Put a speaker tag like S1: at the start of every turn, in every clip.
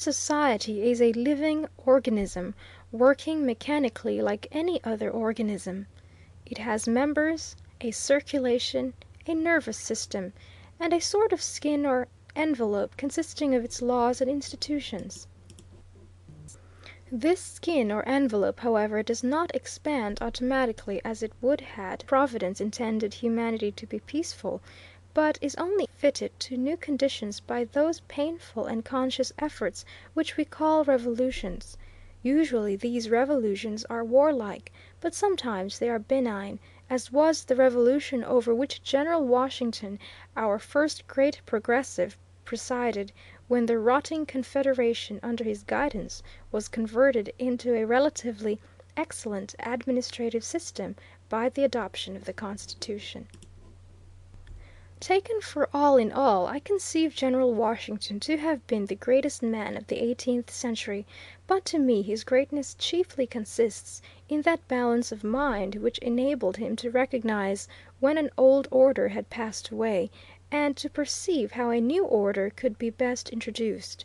S1: Society is a living organism, working mechanically like any other organism. It has members, a circulation, a nervous system, and a sort of skin or envelope consisting of its laws and institutions. This skin or envelope, however, does not expand automatically as it would had Providence intended humanity to be peaceful, but is only fitted to new conditions by those painful and conscious efforts which we call revolutions. Usually these revolutions are warlike, but sometimes they are benign, as was the revolution over which General Washington, our first great progressive, presided, when the rotting Confederation, under his guidance, was converted into a relatively excellent administrative system by the adoption of the Constitution. Taken for all in all, I conceive General Washington to have been the greatest man of the 18th century, but to me his greatness chiefly consists in that balance of mind which enabled him to recognize when an old order had passed away, and to perceive how a new order could be best introduced.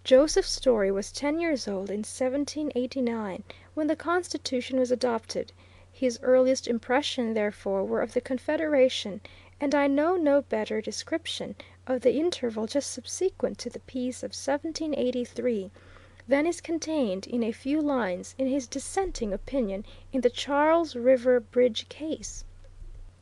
S1: Joseph Story was 10 years old in 1789 when the Constitution was adopted. His earliest impressions, therefore, were of the Confederation, and I know no better description of the interval just subsequent to the peace of 1783 than is contained in a few lines in his dissenting opinion in the Charles River Bridge case.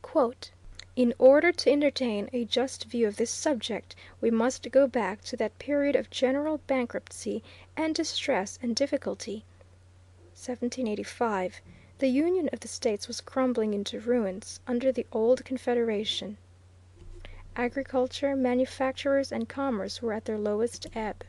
S1: Quote, "In order to entertain a just view of this subject, we must go back to that period of general bankruptcy and distress and difficulty. 1785. The Union of the States was crumbling into ruins under the old Confederation. Agriculture, manufactures, and commerce were at their lowest ebb.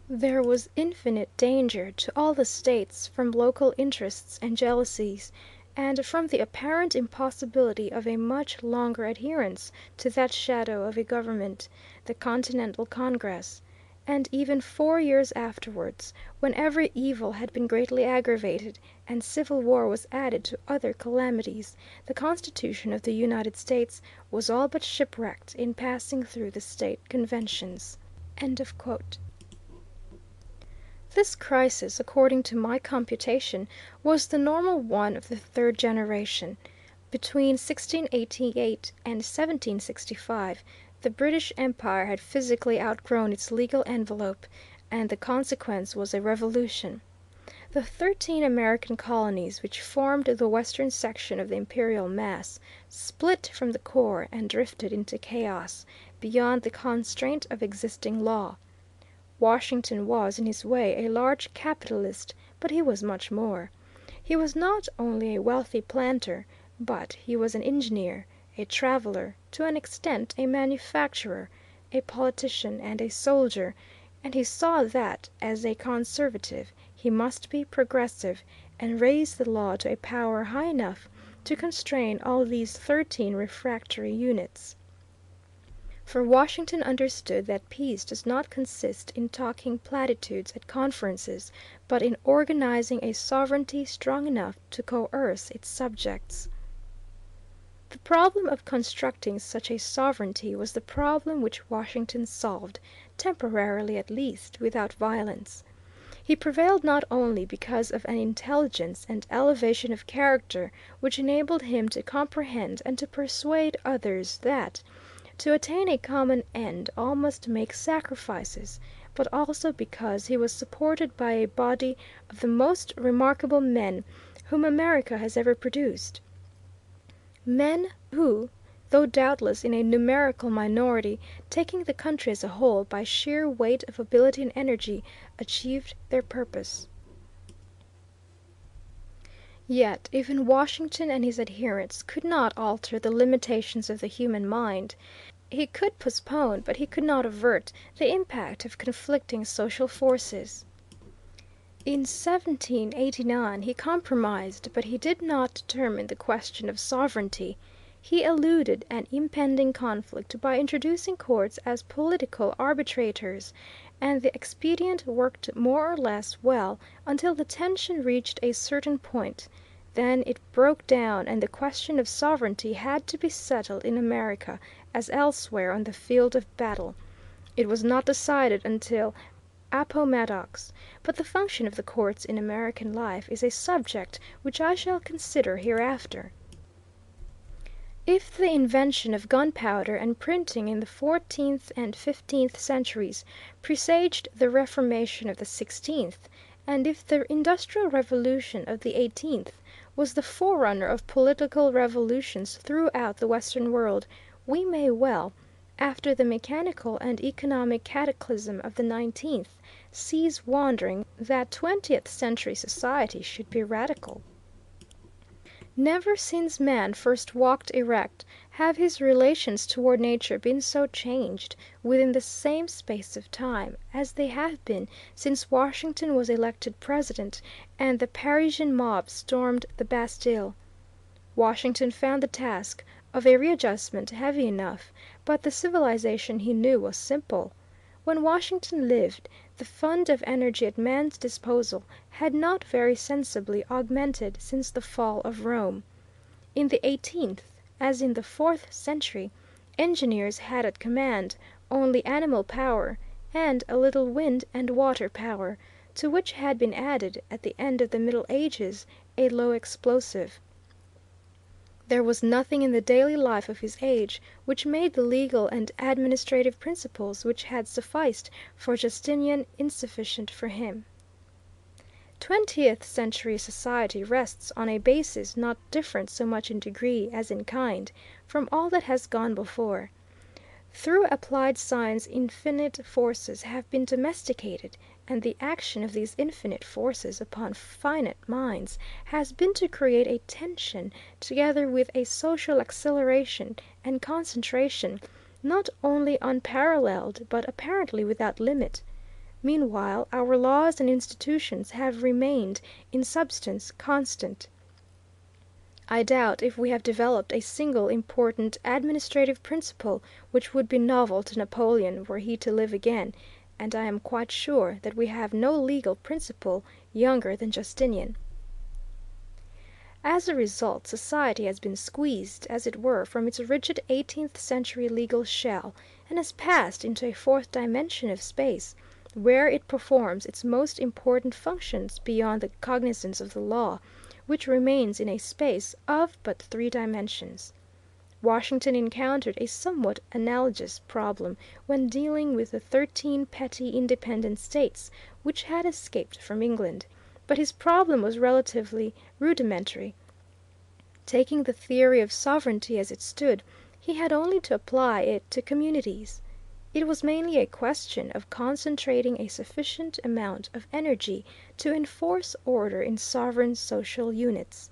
S1: There was infinite danger to all the states from local interests and jealousies, and from the apparent impossibility of a much longer adherence to that shadow of a government, the Continental Congress. And even 4 years afterwards, when every evil had been greatly aggravated, and civil war was added to other calamities, the Constitution of the United States was all but shipwrecked in passing through the state conventions." End of quote. This crisis, according to my computation, was the normal one of the third generation. Between 1688 and 1765, the British Empire had physically outgrown its legal envelope, and the consequence was a revolution. The 13 American colonies, which formed the western section of the imperial mass, split from the core and drifted into chaos, beyond the constraint of existing law. Washington was, in his way, a large capitalist, but he was much more. He was not only a wealthy planter, but he was an engineer, a traveler, to an extent a manufacturer, a politician, and a soldier, and he saw that, as a conservative, he must be progressive, and raise the law to a power high enough to constrain all these 13 refractory units. For Washington understood that peace does not consist in talking platitudes at conferences, but in organizing a sovereignty strong enough to coerce its subjects. The problem of constructing such a sovereignty was the problem which Washington solved, temporarily at least, without violence. He prevailed not only because of an intelligence and elevation of character which enabled him to comprehend and to persuade others that, to attain a common end, all must make sacrifices, but also because he was supported by a body of the most remarkable men whom America has ever produced. Men who, though doubtless in a numerical minority, taking the country as a whole, by sheer weight of ability and energy, achieved their purpose. Yet even Washington and his adherents could not alter the limitations of the human mind. He could postpone, but he could not avert, the impact of conflicting social forces. In 1789 he compromised, but he did not determine the question of sovereignty. He eluded an impending conflict by introducing courts as political arbitrators, and the expedient worked more or less well until the tension reached a certain point. Then it broke down, and the question of sovereignty had to be settled in America, as elsewhere, on the field of battle. It was not decided until appomattox, but the function of the courts in American life is a subject which I shall consider hereafter. If the invention of gunpowder and printing in the 14th and 15th centuries presaged the Reformation of the 16th, and if the Industrial Revolution of the 18th was the forerunner of political revolutions throughout the Western world, we may well, after the mechanical and economic cataclysm of the 19th, cease wondering that 20th century society should be radical. Never since man first walked erect have his relations toward nature been so changed, within the same space of time, as they have been since Washington was elected president and the Parisian mob stormed the Bastille. Washington found the task of a readjustment heavy enough, but the civilization he knew was simple. When Washington lived, the fund of energy at man's disposal had not very sensibly augmented since the fall of Rome. In the 18th, as in the 4th century, engineers had at command only animal power and a little wind and water power, to which had been added, at the end of the Middle Ages, a low explosive. There was nothing in the daily life of his age which made the legal and administrative principles which had sufficed for Justinian insufficient for him. 20th century society rests on a basis not different so much in degree as in kind from all that has gone before. Through applied science infinite forces have been domesticated, and the action of these infinite forces upon finite minds has been to create a tension, together with a social acceleration and concentration, not only unparalleled, but apparently without limit. Meanwhile, our laws and institutions have remained, in substance, constant. I doubt if we have developed a single important administrative principle which would be novel to Napoleon were he to live again, and I am quite sure that we have no legal principle younger than Justinian. As a result, society has been squeezed, as it were, from its rigid 18th century legal shell, and has passed into a fourth dimension of space, where it performs its most important functions beyond the cognizance of the law, which remains in a space of but three dimensions. Washington encountered a somewhat analogous problem when dealing with the 13 petty independent states which had escaped from England, but his problem was relatively rudimentary. Taking the theory of sovereignty as it stood, he had only to apply it to communities. It was mainly a question of concentrating a sufficient amount of energy to enforce order in sovereign social units.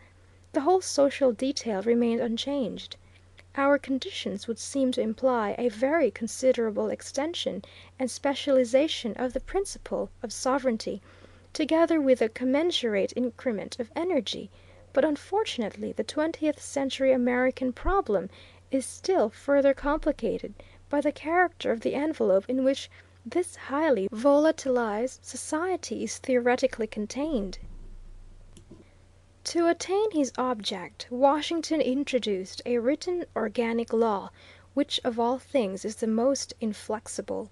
S1: The whole social detail remained unchanged. Our conditions would seem to imply a very considerable extension and specialization of the principle of sovereignty, together with a commensurate increment of energy, but unfortunately the 20th century American problem is still further complicated by the character of the envelope in which this highly volatilized society is theoretically contained. To attain his object, Washington introduced a written organic law, which of all things is the most inflexible.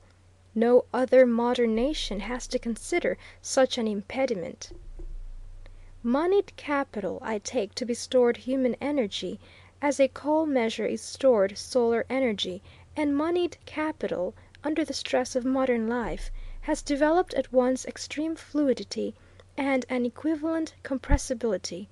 S1: No other modern nation has to consider such an impediment. Moneyed capital I take to be stored human energy, as a coal measure is stored solar energy, and moneyed capital, under the stress of modern life, has developed at once extreme fluidity and an equivalent compressibility.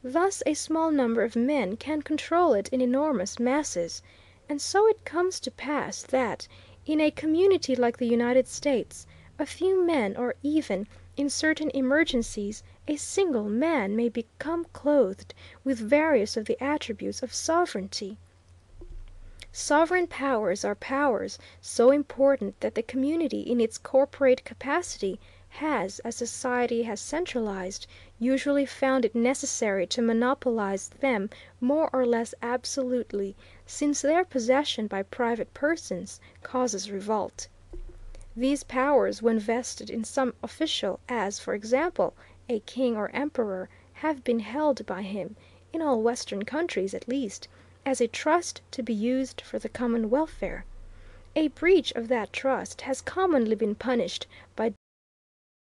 S1: Thus a small number of men can control it in enormous masses, and so it comes to pass that, in a community like the United States, a few men, or even, in certain emergencies, a single man may become clothed with various of the attributes of sovereignty. Sovereign powers are powers so important that the community in its corporate capacity has, as society has centralized, usually found it necessary to monopolize them more or less absolutely, since their possession by private persons causes revolt. These powers, when vested in some official, as, for example, a king or emperor, have been held by him, in all Western countries at least, as a trust to be used for the common welfare. A breach of that trust has commonly been punished by